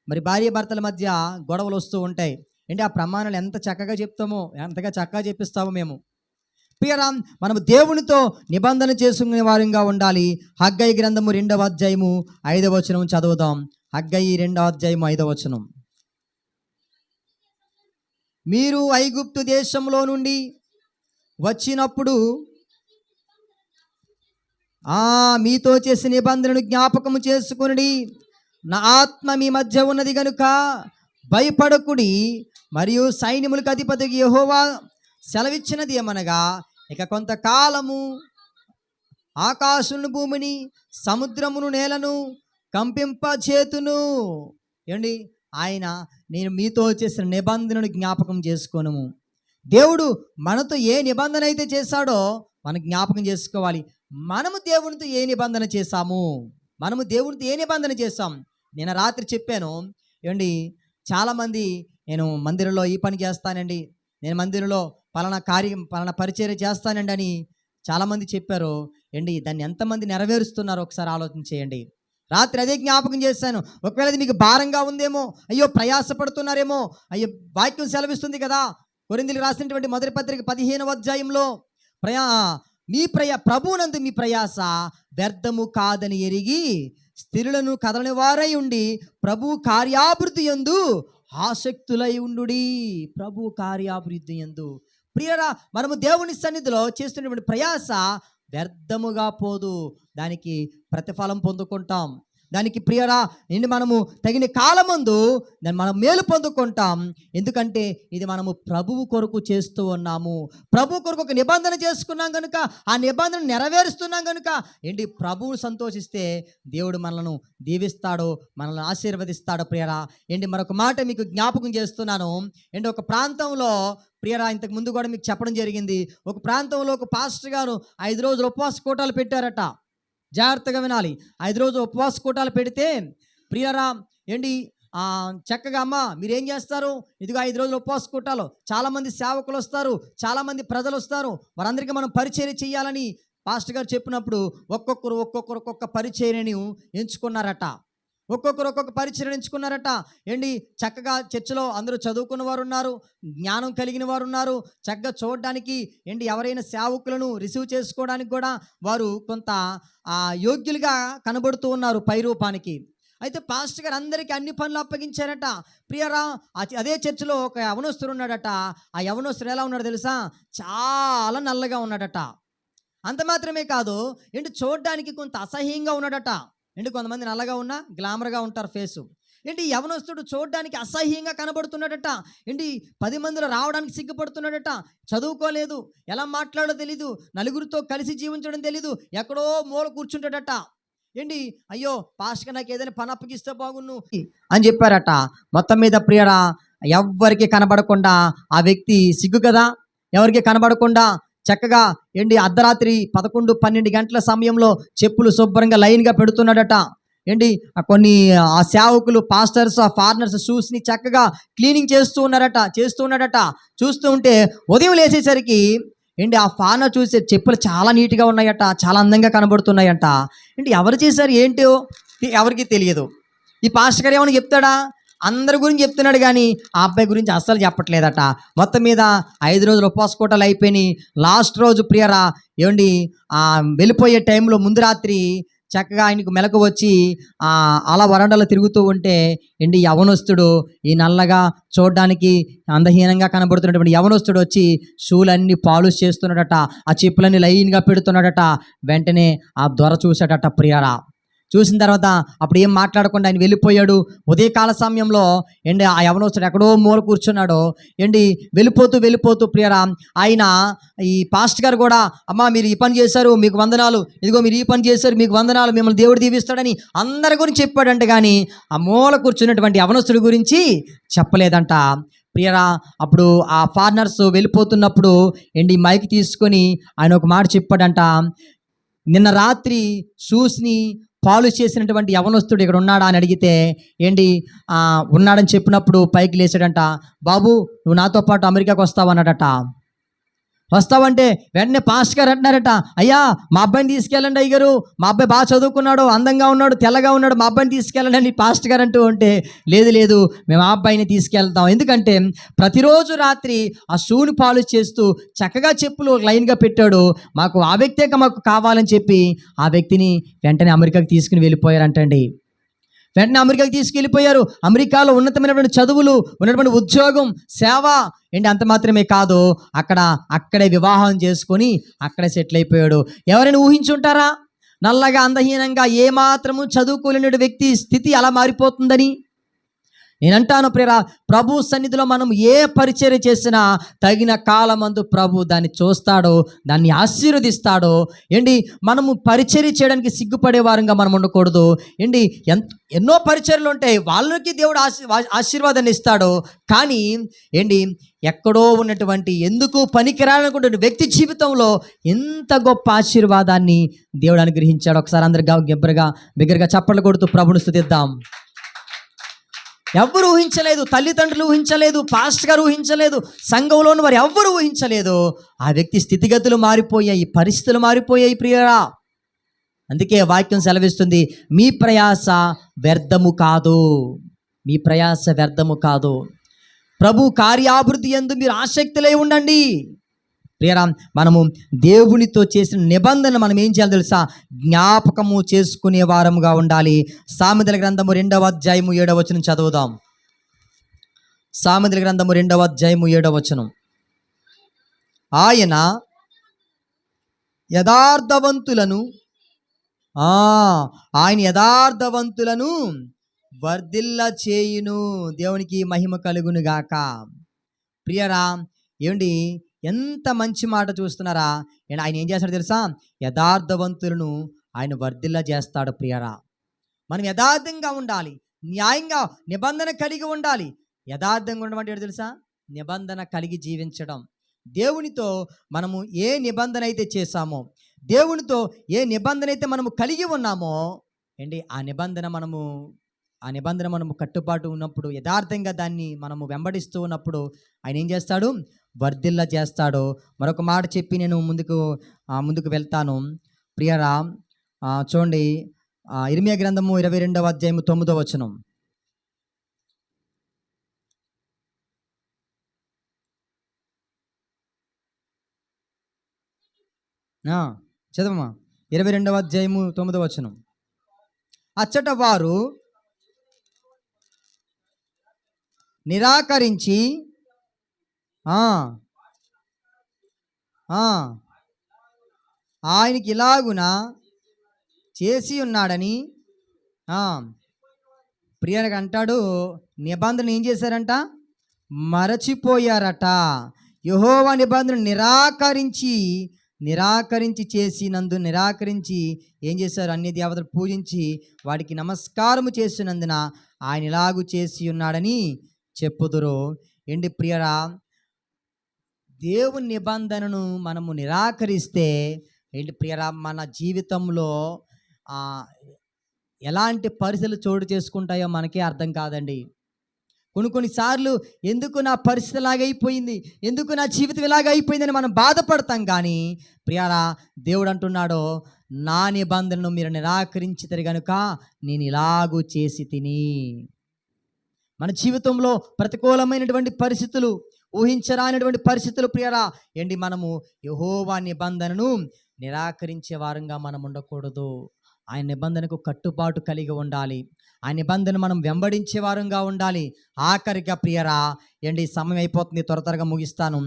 మరి భార్య భర్తల మధ్య గొడవలు వస్తూ ఉంటాయి. ఆ ప్రమాణాలు ఎంత చక్కగా చెప్తామో, ఎంతగా చక్కగా చెప్పిస్తామో మేము. ప్రియరా, మనము దేవునితో నిబంధన చేసుకునే వారంగా ఉండాలి. హగ్గయి గ్రంథము 2వ అధ్యాయము 5వ వచనం చదువుదాం. హగ్గయి 2వ అధ్యాయము 5వ వచనం. మీరు ఐగుప్తు దేశంలో నుండి వచ్చినప్పుడు మీతో చేసిన నిబంధనను జ్ఞాపకము చేసుకుని, నా ఆత్మ మీ మధ్య ఉన్నది గనుక భయపడకుడి, మరియు సైన్యములకు అధిపతికి యెహోవా సెలవిచ్చినది ఏమనగా, ఇక కొంతకాలము ఆకాశమును భూమిని సముద్రమును నేలను కంపింపచేతును. నేను మీతో చేసిన నిబంధనను జ్ఞాపకం చేసుకోను. దేవుడు మనతో ఏ నిబంధన అయితే చేశాడో మనం జ్ఞాపకం చేసుకోవాలి. మనము దేవునితో ఏ నిబంధన చేశాము? నేను రాత్రి చెప్పాను. చాలామంది నేను మందిరంలో ఈ పని చేస్తానండి, నేను మందిరంలో పలానా పరిచర్య చేస్తానండి అని చాలామంది చెప్పారు. దాన్ని ఎంతమంది నెరవేరుస్తున్నారో ఒకసారి ఆలోచన చేయండి. రాత్రి అదే జ్ఞాపకం చేశాను. ఒకవేళ అది మీకు భారంగా ఉందేమో, అయ్యో ప్రయాసపడుతున్నారేమో, అయ్యో వాక్యం సెలవిస్తుంది కదా, కొరింథీయులకు రాసినటువంటి మొదటి పత్రిక 15వ అధ్యాయంలో ప్రభువునందు మీ ప్రయాస వ్యర్థము కాదని ఎరిగి స్థిరులను కదలని వారై ఉండి ప్రభు కార్యాభివృద్ధి యందు ఆసక్తులై ఉండుడి. ప్రభు కార్యాభివృద్ధి యందు. ప్రియరా, మనము దేవుని సన్నిధిలో చేస్తున్నటువంటి ప్రయాస వ్యర్థముగా పోదు, దానికి ప్రతిఫలం పొందుకుంటాం. దానికి ప్రియరా, మనము తగిన కాలమందు మనం మేలు పొందుకుంటాం. ఎందుకంటే ఇది మనము ప్రభువు కొరకు చేస్తూ ఉన్నాము. ప్రభు కొరకు ఒక నిబంధన చేసుకున్నాం కనుక, ఆ నిబంధన నెరవేరుస్తున్నాం కనుక ప్రభువు సంతోషిస్తే దేవుడు మనల్ని దీవిస్తాడు, మనల్ని ఆశీర్వదిస్తాడు. ప్రియరా, మరొక మాట మీకు జ్ఞాపకం చేస్తున్నాను. ఒక ప్రాంతంలో ప్రియరా, ఇంతకు ముందు కూడా మీకు చెప్పడం జరిగింది. ఒక ప్రాంతంలో ఒక పాస్టర్ గారు 5 రోజులు ఉపవాస కూటాలు పెట్టారట. జాగ్రత్తగా వినాలి. 5 రోజులు ఉపవాస కూటాలు పెడితే ప్రియరా, చక్కగా అమ్మ మీరేం చేస్తారు, ఇదిగో 5 రోజులు ఉపవాస కూటాలు, చాలామంది సేవకులు వస్తారు, చాలామంది ప్రజలు వస్తారు, వారందరికీ మనం పరిచర్య చేయాలని పాస్టర్ గారు చెప్పినప్పుడు ఒక్కొక్క పరిచర్యని ఎంచుకున్నారట. ఒక్కొక్క పరిచర్యను ఎంచుకున్నారట. చక్కగా చర్చిలో అందరూ చదువుకున్న వారు ఉన్నారు, జ్ఞానం కలిగిన వారు ఉన్నారు. చక్కగా చూడడానికి ఎవరైనా సేవకులను రిసీవ్ చేసుకోవడానికి కూడా వారు కొంత యోగ్యులుగా కనబడుతూ ఉన్నారు పై రూపానికి. అయితే పాస్టర్ గారు అందరికీ అన్ని పనులు అప్పగించారట. ప్రియరా, అదే చర్చిలో ఒక యవనస్తుడు ఉన్నాడట. ఆ యవనస్తుడు ఎలా ఉన్నాడు తెలుసా? చాలా నల్లగా ఉన్నాడట. అంత మాత్రమే కాదు, చూడడానికి కొంత అసహ్యంగా ఉన్నాడట. కొంతమంది నల్లగా ఉన్నా గ్లామర్గా ఉంటారు ఫేసు. ఏంటి యవనస్తుడు చూడడానికి అసహ్యంగా కనబడుతున్నాడట. ఏంటి 10 మందిలో రావడానికి సిగ్గుపడుతున్నాడట. చదువుకోలేదు, ఎలా మాట్లాడో తెలీదు, నలుగురితో కలిసి జీవించడం తెలీదు, ఎక్కడో మూల కూర్చుంటాడట. ఏంటి, అయ్యో పాస్టర్ నాకు ఏదైనా పని అప్పగిస్తే బాగున్ను అని చెప్పారట. మొత్తం మీద ప్రియరా, ఎవ్వరికి కనబడకుండా ఆ వ్యక్తి సిగ్గు కదా, ఎవరికి కనబడకుండా చక్కగా ఏంటి అర్ధరాత్రి 11-12 గంటల సమయంలో చెప్పులు శుభ్రంగా లైన్గా పెడుతున్నాడట. ఏంటి కొన్ని ఆ సేవకులు, పాస్టర్స్, ఆ ఫారినర్స్ షూస్ని చక్కగా క్లీనింగ్ చేస్తూ ఉన్నాడట. చూస్తూ ఉంటే ఉదయం లేచేసరికి ఏంటి ఆ ఫారినర్ చూసే చెప్పులు చాలా నీట్గా ఉన్నాయట, చాలా అందంగా కనబడుతున్నాయంట. ఏంటి ఎవరు చేశారు ఏంటో ఎవరికి తెలియదు. ఈ పాస్టర్ గారు ఏమైనా చెప్తాడా? అందరి గురించి చెప్తున్నాడు కానీ ఆ అబ్బాయి గురించి అస్సలు చెప్పట్లేదట. మొత్తం మీద 5 రోజులు ఉపవాస కూటలు అయిపోయినాయి. లాస్ట్ రోజు ప్రియరా ఏమండి వెళ్ళిపోయే టైంలో ముందు రాత్రి చక్కగా ఆయనకు మెలకు వచ్చి అలా వరండాలో తిరుగుతూ ఉంటే ఏంటి యవనస్తుడు, ఈ నల్లగా చూడడానికి అందహీనంగా కనబడుతున్నటువంటి యవనస్తుడు వచ్చి షూలన్నీ పాలిష్ చేస్తున్నాడట, ఆ చెప్పులన్నీ లైన్గా పెడుతున్నాడట. వెంటనే ఆ దొర చూశాడట ప్రియరా. చూసిన తర్వాత అప్పుడు ఏం మాట్లాడకుండా ఆయన వెళ్ళిపోయాడు. ఉదయకాల సమయంలో ఏంటి ఆ యవనస్తుడు ఎక్కడో మూల కూర్చున్నాడు. ఏంటి వెళ్ళిపోతూ ప్రియరా ఆయన ఈ పాస్టర్ గారు కూడా, అమ్మా మీరు ఈ పని చేశారు మీకు వందనాలు, ఇదిగో మీరు ఈ పని చేశారు మీకు వందనాలు, మిమ్మల్ని దేవుడు దీవిస్తాడని అందరి గురించి చెప్పాడంట. కానీ ఆ మూల కూర్చున్నటువంటి యవనస్తుడి గురించి చెప్పలేదంట ప్రియరా. అప్పుడు ఆ ఫారినర్స్ వెళ్ళిపోతున్నప్పుడు ఏంటి మైక్ తీసుకొని ఆయన ఒక మాట చెప్పాడంట. నిన్న రాత్రి షూస్ని పాలిష్ చేసినటువంటి యవనస్తుడు ఇక్కడ ఉన్నాడా అని అడిగితే ఏంటి ఉన్నాడని చెప్పినప్పుడు పైకి లేచాడంట. బాబు నువ్వు నాతో పాటు అమెరికాకు వస్తావు అన్నాడట. వస్తావంటే వెంటనే పాస్టర్ గారు అంటున్నారట, అయ్యా మా అబ్బాయిని తీసుకెళ్ళండి అయ్యగారు, మా అబ్బాయి బాగా చదువుకున్నాడు, అందంగా ఉన్నాడు, తెల్లగా ఉన్నాడు, మా అబ్బాయిని తీసుకెళ్ళండి అని పాస్టర్ గారు అంటూ ఉంటే, లేదు మేము ఆ అబ్బాయిని తీసుకెళ్తాం, ఎందుకంటే ప్రతిరోజు రాత్రి ఆ షూని పాలిష్ చేస్తూ చక్కగా చెప్పులు లైన్గా పెట్టాడు, మాకు ఆ వ్యక్తే మాకు కావాలని చెప్పి ఆ వ్యక్తిని వెంటనే అమెరికాకి తీసుకుని వెళ్ళిపోయారంటండి. వెంటనే అమెరికాకి తీసుకెళ్ళిపోయారు. అమెరికాలో ఉన్నతమైనటువంటి చదువులు, ఉన్నటువంటి ఉద్యోగం, సేవ ఏంటి అంత మాత్రమే కాదు, అక్కడే వివాహం చేసుకొని అక్కడే సెటిల్ అయిపోయాడు. ఎవరైనా ఊహించుంటారా నల్లగా అందహీనంగా ఏమాత్రము చదువుకోలేని వ్యక్తి స్థితి అలా మారిపోతుందని? నేనంటాను ప్రియరా, ప్రభు సన్నిధిలో మనం ఏ పరిచర్య చేసినా తగిన కాలమందు ప్రభు దాన్ని చూస్తాడో, దాన్ని ఆశీర్వదిస్తాడో. ఏంటి మనము పరిచర్య చేయడానికి సిగ్గుపడే వారంగా మనం ఉండకూడదు. ఏంటి ఎన్నో పరిచర్యలు ఉంటాయి, వాళ్ళకి దేవుడు ఆశీర్వాదాన్ని ఇస్తాడు. కానీ ఏంటి ఎక్కడో ఉన్నటువంటి ఎందుకు పనికిరానటువంటి వ్యక్తి జీవితంలో ఎంత గొప్ప ఆశీర్వాదాన్ని దేవుడు అనుగ్రహించాడు. ఒకసారి అందరు బిగ్గరగా చప్పట్లు కొడుతూ ప్రభుని స్తుతిద్దాం. ఎవ్వరు ఊహించలేదు, తల్లిదండ్రులు ఊహించలేదు, పాస్టర్ గారు ఊహించలేదు, సంఘంలోని వారు ఎవ్వరు ఊహించలేదు. ఆ వ్యక్తి స్థితిగతులు మారిపోయాయి, పరిస్థితులు మారిపోయాయి ప్రియరా. అందుకే వాక్యం సెలవిస్తుంది, మీ ప్రయాస వ్యర్థము కాదు, మీ ప్రయాస వ్యర్థము కాదు. ప్రభు కార్యాభివృద్ధి యందు మీరు ఆసక్తులై ఉండండి. ప్రియరా, మనము దేవునితో చేసిన నిబంధన మనం ఏం చేయాలి తెలుసా? జ్ఞాపకము చేసుకునే వారముగా ఉండాలి. సామెతల గ్రంథము 2వ అధ్యాయము 7వ వచనం చదువుదాం. సామెతల గ్రంథము 2వ అధ్యాయము 7వ వచనం. ఆయన యథార్థవంతులను వర్ధిల్ల చేయును. దేవునికి మహిమ కలుగును గాక. ప్రియరా ఏమండి ఎంత మంచి మాట చూస్తున్నారా? ఆయన ఏం చేస్తాడో తెలుసా? యథార్థవంతులను ఆయన వర్ధిల్ల చేస్తాడు. ప్రియరా, మనం యథార్థంగా ఉండాలి, న్యాయంగా నిబంధన కలిగి ఉండాలి. యథార్థంగా ఉండడం అంటే తెలుసా? నిబంధన కలిగి జీవించడం. దేవునితో మనము ఏ నిబంధన అయితే చేశామో, దేవునితో ఏ నిబంధన అయితే మనము కలిగి ఉన్నామో ఏంటి ఆ నిబంధన మనము కట్టుబాటు ఉన్నప్పుడు, యథార్థంగా దాన్ని మనము వెంబడిస్తూ ఉన్నప్పుడు ఆయన ఏం చేస్తాడు? వర్ధిల్ల చేస్తాడు. మరొక మాట చెప్పి నేను ముందుకు వెళ్తాను. ప్రియరా చూడండి, ఇర్మియా గ్రంథము 22వ అధ్యాయము 9వ వచనం. చదవమ్మా. 22వ అధ్యాయము 9వ వచనం. అచ్చట వారు నిరాకరించి ఆయనకి ఇలాగున చేసి ఉన్నాడని ప్రియనగా అంటాడు, నిబంధన ఏం చేశారంట? మరచిపోయారట. యెహోవా నిబంధన నిరాకరించి ఏం చేశారు? అన్ని దేవతలు పూజించి వాడికి నమస్కారము చేసినందున ఆయన ఇలాగు చేసి ఉన్నాడని చెప్పుదురు. ఏంటి ప్రియరా, దేవుని నిబంధనను మనము నిరాకరిస్తే ఏంటి ప్రియరా, మన జీవితంలో ఎలాంటి పరిస్థితులు చోటు చేసుకుంటాయో మనకే అర్థం కాదండి. కొన్నిసార్లు ఎందుకు నా పరిస్థితి ఇలాగైపోయింది, ఎందుకు నా జీవితం ఇలాగైపోయిందని మనం బాధపడతాం. కానీ ప్రియారా, దేవుడు అంటున్నాడు, నా నిబంధనను మీరు నిరాకరించితే గనుక నేను ఇలాగూ చేసి తిని. మన జీవితంలో ప్రతికూలమైనటువంటి పరిస్థితులు, ఊహించరానటువంటి పరిస్థితులు ప్రియారా, ఏంటి మనము యెహోవా నిబంధనను నిరాకరించే వారంగా మనం ఉండకూడదు. ఆయన నిబంధనకు కట్టుబాటు కలిగి ఉండాలి. ఆ నిబంధన మనం వెంబడించే వారంగా ఉండాలి. ఆఖరిగా ప్రియరా, ఏంటి సమయం అయిపోతుంది, త్వరగా ముగిస్తాను.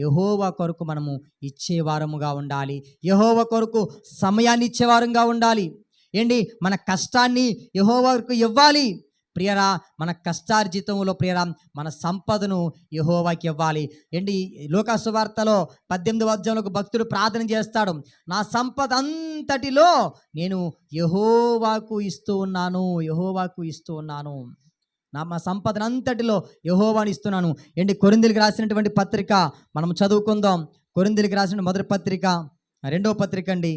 యెహోవా కొరకు మనము ఇచ్చేవారముగా ఉండాలి. యెహోవా కొరకు సమయాన్ని ఇచ్చేవారంగా ఉండాలి. ఏంటి మన కష్టాన్ని యెహోవా కొరకు ఇవ్వాలి. ప్రియరా, మన కష్టార్జితంలో ప్రియరా మన సంపదను యెహోవాకి ఇవ్వాలి. ఏంటి లూకా సువార్తలో 18వ అధ్యాయంలో భక్తుడు ప్రార్థన చేస్తాడు, నా సంపద అంతటిలో నేను యెహోవాకు ఇస్తూ ఉన్నాను, మా సంపదనంతటిలో యెహోవాని ఇస్తున్నాను. ఏంటి కొరింథీయులకు రాసినటువంటి పత్రిక మనం చదువుకుందాం. కొరింథీయులకు రాసిన మొదటి పత్రిక 2వ పత్రిక అండి.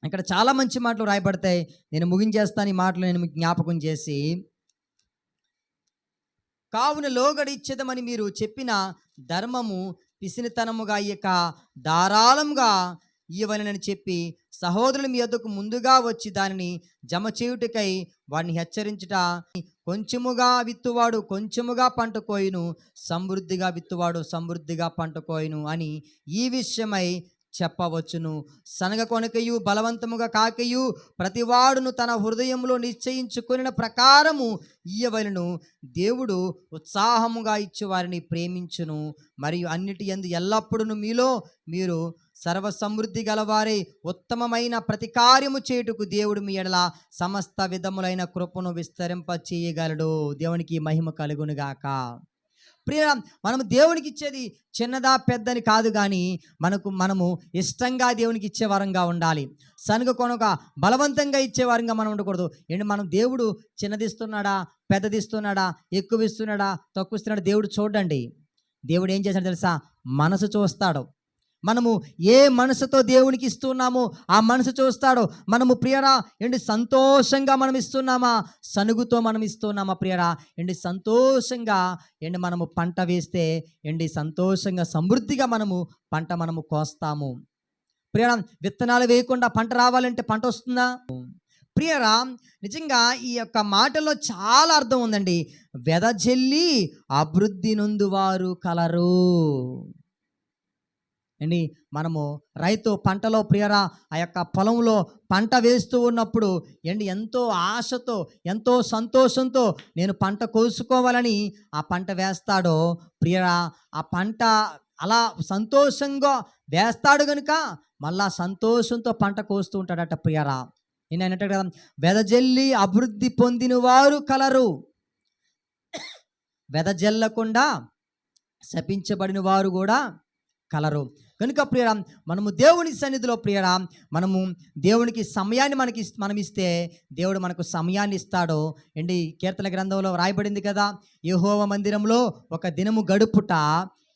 ఇక్కడ చాలా మంచి మాటలు రాయబడతాయి. నేను ముగించేస్తాను ఈ మాటలు నేను మీకు జ్ఞాపకం చేసి. కావున లోగడ ఇచ్చేదమని మీరు చెప్పిన ధర్మము పిసినితనముగా ఇక ధారాళంగా ఇవ్వనని చెప్పి సహోదరులు మీ యొద్దకు ముందుగా వచ్చి దానిని జమ చేయుటకై వాడిని హెచ్చరించుట. కొంచెముగా విత్తువాడు కొంచెముగా పంట కోయును, సమృద్ధిగా విత్తువాడు సమృద్ధిగా పంట కోయును అని ఈ విషయమై చెప్పవచ్చును. సనగ కొనకయు బలవంతముగా కాకయు ప్రతివాడును తన హృదయంలో నిశ్చయించుకొనిన ప్రకారము ఇయ్యవలెను. దేవుడు ఉత్సాహముగా ఇచ్చి వారిని ప్రేమించును, మరియు అన్నిటి యందు ఎల్లప్పుడూ మీలో మీరు సర్వ సమృద్ధి గలవారే ఉత్తమమైన ప్రతి కార్యము చేయుటకు దేవుడు మీ ఎడల సమస్త విధములైన కృపను విస్తరింప చేయగలడు. దేవునికి మహిమ కలుగునుగాక. ప్రియ, మనము దేవునికి ఇచ్చేది చిన్నదా పెద్దని కాదు, కానీ మనము ఇష్టంగా దేవునికి ఇచ్చే వారంగా ఉండాలి. సనుగ కొనక బలవంతంగా ఇచ్చేవారంగా మనం ఉండకూడదు. ఏంటి మనం దేవుడు చిన్నదిస్తున్నాడా, పెద్దదిస్తున్నాడా, ఎక్కువ ఇస్తున్నాడా, తక్కువ ఇస్తున్నాడా దేవుడు చూడండి. దేవుడు ఏం చేశాడు తెలుసా? మనసు చూస్తాడు. మనము ఏ మనసుతో దేవునికి ఇస్తున్నామో ఆ మనసు చూస్తాడు. మనము ప్రియరా ఏంటి సంతోషంగా మనం ఇస్తున్నామా, సనుగుతో మనం ఇస్తున్నామా? ప్రియరా ఏంటి సంతోషంగా ఏంటి మనము పంట వేస్తే ఏంటి సంతోషంగా సమృద్ధిగా మనము కోస్తాము. ప్రియరా, విత్తనాలు వేయకుండా పంట రావాలంటే పంట వస్తుందా? ప్రియరా, నిజంగా ఈ యొక్క మాటలో చాలా అర్థం ఉందండి. వెదజల్లి అభివృద్ధి నొందువారు కలరు అండి. మనము రైతు పంటలో ప్రియరా ఆ యొక్క పొలంలో పంట వేస్తూ ఉన్నప్పుడు ఎంతో ఆశతో ఎంతో సంతోషంతో నేను పంట కోసుకోవాలని ఆ పంట వేస్తాడో ప్రియరా, ఆ పంట అలా సంతోషంగా వేస్తాడు కనుక మళ్ళా సంతోషంతో పంట కోస్తూ ఉంటాడట. ప్రియరా, నేను అన్నట్టు కదా, వెదజల్లి అభివృద్ధి పొందిన వారు కలరు, వెదజల్లకుండా శపించబడిన వారు కూడా కలరు. కనుక ప్రియరా, మనము దేవుని సన్నిధిలో ప్రియరా మనము దేవునికి సమయాన్ని మనం ఇస్తే దేవుడు మనకు సమయాన్ని ఇస్తాడు. ఏంటి కీర్తన గ్రంథంలో రాయబడింది కదా, యెహోవా మందిరంలో ఒక దినము గడుపుట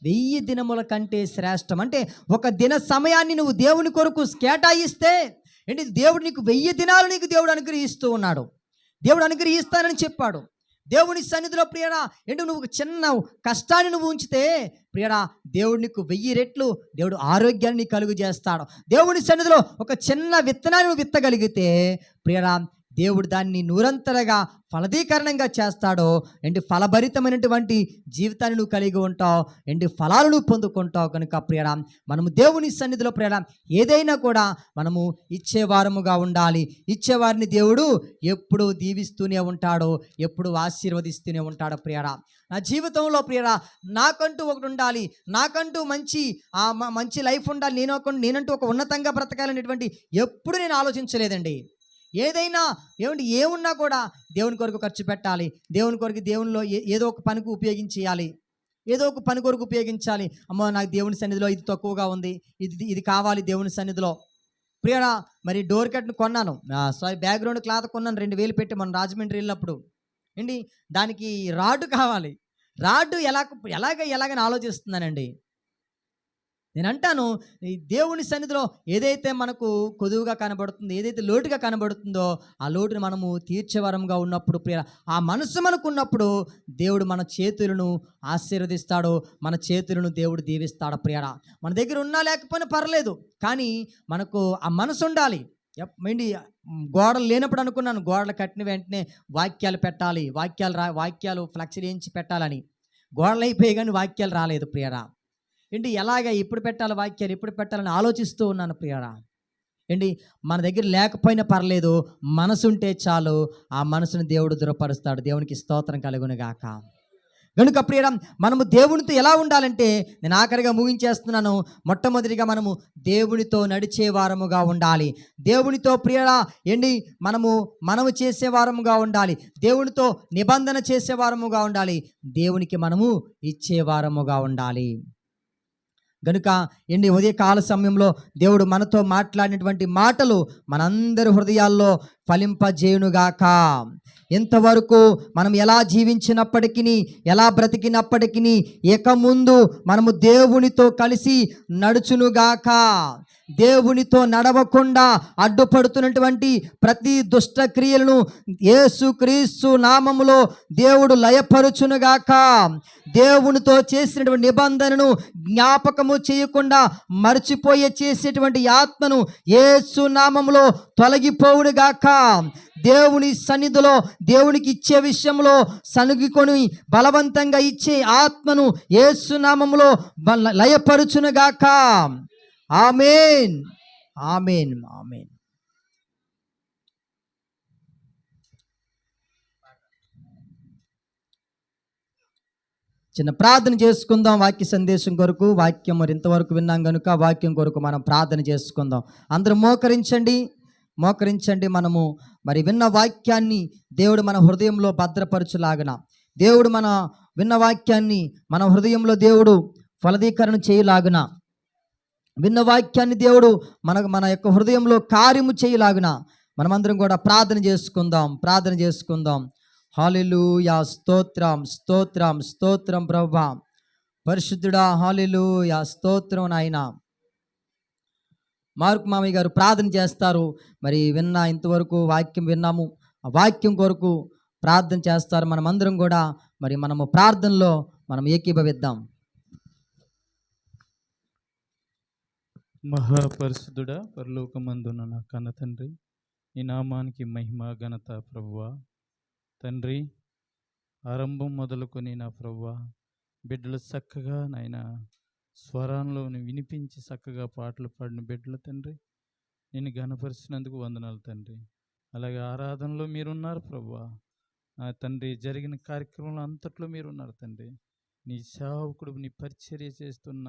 1000 దినముల కంటే శ్రేష్టం. అంటే ఒక దిన సమయాన్ని నువ్వు దేవుని కొరకు కేటాయిస్తే ఏంటి దేవుడు నీకు 1000 దినాలు నీకు దేవుడు అనుగ్రహిస్తూ ఉన్నాడు. దేవుడు అనుగ్రహిస్తానని చెప్పాడు. దేవుని సన్నిధిలో ప్రియరా ఏంటి నువ్వు ఒక చిన్న కష్టాన్ని నువ్వు ఉంచితే ప్రియరా దేవుడు నీకు 1000 రెట్లు దేవుడు ఆరోగ్యాన్ని కలుగు చేస్తాడు. దేవుని సన్నిధిలో ఒక చిన్న విత్తనాన్ని నువ్వు విత్తగలిగితే ప్రియరా దేవుడు దాన్ని నూరంతరగా ఫలదీకరణంగా చేస్తాడో ఏంటి ఫలభరితమైనటువంటి జీవితాన్ని నువ్వు కలిగి ఉంటావు, ఏంటి ఫలాలు నువ్వు పొందుకుంటావు. కనుక ప్రియరా మనము దేవుని సన్నిధిలో ప్రియరా ఏదైనా కూడా మనము ఇచ్చేవారముగా ఉండాలి. ఇచ్చేవారిని దేవుడు ఎప్పుడు దీవిస్తూనే ఉంటాడు, ఎప్పుడు ఆశీర్వదిస్తూనే ఉంటాడు. ప్రియరా నా జీవితంలో ప్రియరా నాకంటూ ఒకటి ఉండాలి, నాకంటూ మంచి లైఫ్ ఉండాలి, నేనంటూ ఒక ఉన్నతంగా బ్రతకాలనేటువంటి ఎప్పుడు నేను ఆలోచించలేదండి. ఏదైనా ఏమున్నా కూడా దేవుని కొరకు ఖర్చు పెట్టాలి. దేవుని కొరకు దేవునిలో ఏదో ఒక పనికి ఉపయోగించేయాలి. ఏదో ఒక పని కొరకు ఉపయోగించాలి. అమ్మో, నాకు దేవుని సన్నిధిలో ఇది తక్కువగా ఉంది, ఇది కావాలి దేవుని సన్నిధిలో. ప్రియరా, మరి డోర్ కట్ను కొన్నాను, బ్యాక్గ్రౌండ్ క్లాత్ కొన్నాను 2000 పెట్టి మన రాజమండ్రి వెళ్ళినప్పుడు. ఏంటి దానికి రాడ్డు కావాలి. రాడ్డు ఎలాగని ఆలోచిస్తున్నానండి. నేను అంటాను, ఈ దేవుని సన్నిధిలో ఏదైతే మనకు కొదువుగా కనబడుతుందో, ఏదైతే లోటుగా కనబడుతుందో ఆ లోటుని మనము తీర్చేవరంగా ఉన్నప్పుడు ప్రియ, ఆ మనసు మనకు ఉన్నప్పుడు దేవుడు మన చేతులను ఆశీర్వదిస్తాడు, మన చేతులను దేవుడు దీవిస్తాడు. ప్రియరా, మన దగ్గర ఉన్నా లేకపోయినా పర్లేదు, కానీ మనకు ఆ మనసు ఉండాలి. ఏంటి గోడలు లేనప్పుడు అనుకున్నాను, గోడలు కట్టిన వెంటనే వాక్యాలు పెట్టాలి, వాక్యాలు ఫ్లెక్సీలు వేయించి పెట్టాలని. గోడలు అయిపోయి కానీ వాక్యాలు రాలేదు ప్రియరా. ఏంటి ఎప్పుడు పెట్టాలి వాక్యాలు, ఎప్పుడు పెట్టాలని ఆలోచిస్తూ ఉన్నాను ప్రియరా. ఏంటి మన దగ్గర లేకపోయినా పర్లేదు, మనసుంటే చాలు, ఆ మనసును దేవుడు దృఢపరుస్తాడు. దేవునికి స్తోత్రం కలుగును గాక. కనుక ప్రియరా, మనము దేవునితో ఎలా ఉండాలంటే, నేను ఆఖరిగా ముగించేస్తున్నాను. మొట్టమొదటిగా మనము దేవునితో నడిచే వారముగా ఉండాలి. దేవునితో ప్రియరా మనము చేసేవారముగా ఉండాలి. దేవునితో నిబంధన చేసేవారముగా ఉండాలి. దేవునికి మనము ఇచ్చేవారముగా ఉండాలి. గనుక ఉదయకాల సమయంలో దేవుడు మనతో మాట్లాడినటువంటి మాటలు మనందరి హృదయాల్లో ఫలింపజేయునుగాక. ఇంతవరకు మనం ఎలా జీవించినప్పటికీ, ఎలా బ్రతికినప్పటికీ, ఇక ముందు మనము దేవునితో కలిసి నడుచునుగాక. దేవునితో నడవకుండా అడ్డుపడుతున్నటువంటి ప్రతి దుష్ట క్రియలను యేసుక్రీస్తు నామములో దేవుడు లయపరుచునుగాక. దేవునితో చేసినటువంటి నిబంధనను జ్ఞాపకము చేయకుండా మర్చిపోయే చేసేటువంటి ఆత్మను యేసు నామములో తొలగిపోవునుగాక. దేవుని సన్నిధిలో దేవునికి ఇచ్చే విషయంలో సనుగుకొని బలవంతంగా ఇచ్చే ఆత్మను యేసు నామములో లయపరుచునుగాక. ఆమేన్, ఆమేన్, ఆమేన్. చిన్న ప్రార్థన చేసుకుందాం వాక్య సందేశం కొరకు. వాక్యం మరి ఇంతవరకు విన్నాం కనుక వాక్యం కొరకు మనం ప్రార్థన చేసుకుందాం. అందరూ మోకరించండి. మనము మరి విన్న వాక్యాన్ని దేవుడు మన హృదయంలో భద్రపరచులాగన, దేవుడు మన విన్న వాక్యాన్ని మన హృదయంలో దేవుడు ఫలదీకరణ చేయలాగున, విన్న వాక్యాన్ని దేవుడు మన యొక్క హృదయంలో కార్యము చేయలాగున మనమందరం కూడా ప్రార్థన చేసుకుందాం. హల్లెలూయా, స్తోత్రం, స్తోత్రం, స్తోత్రం ప్రభువా, పరిశుద్ధుడా, హల్లెలూయా, స్తోత్రం నాయనా. మార్కు మామయ్య గారు ప్రార్థన చేస్తారు. మరి ఇంతవరకు వాక్యం విన్నాము, ఆ వాక్యం కొరకు ప్రార్థన చేస్తారు. మనమందరం కూడా మనము ప్రార్థనలో ఏకీభవిద్దాం. మహాపరిశుద్ధుడా, పరలోకమందున నా కన్న తండ్రి, నీ నామానికి మహిమ ఘనత ప్రభువా. తండ్రి, ఆరంభం మొదలుకొని నా ప్రభువా, బిడ్డలు చక్కగా నాయన స్వరాల్లో వినిపించి చక్కగా పాటలు పాడిన బిడ్డలు తండ్రి, నేను ఘనపరిచినందుకు వందనాలు తండ్రి. అలాగే ఆరాధనలో మీరున్నారు ప్రభువా. తండ్రి, జరిగిన కార్యక్రమంలో అంతట్లో మీరున్నారు తండ్రి. నీ సేవకుడు నీ పరిచర్య చేస్తున్న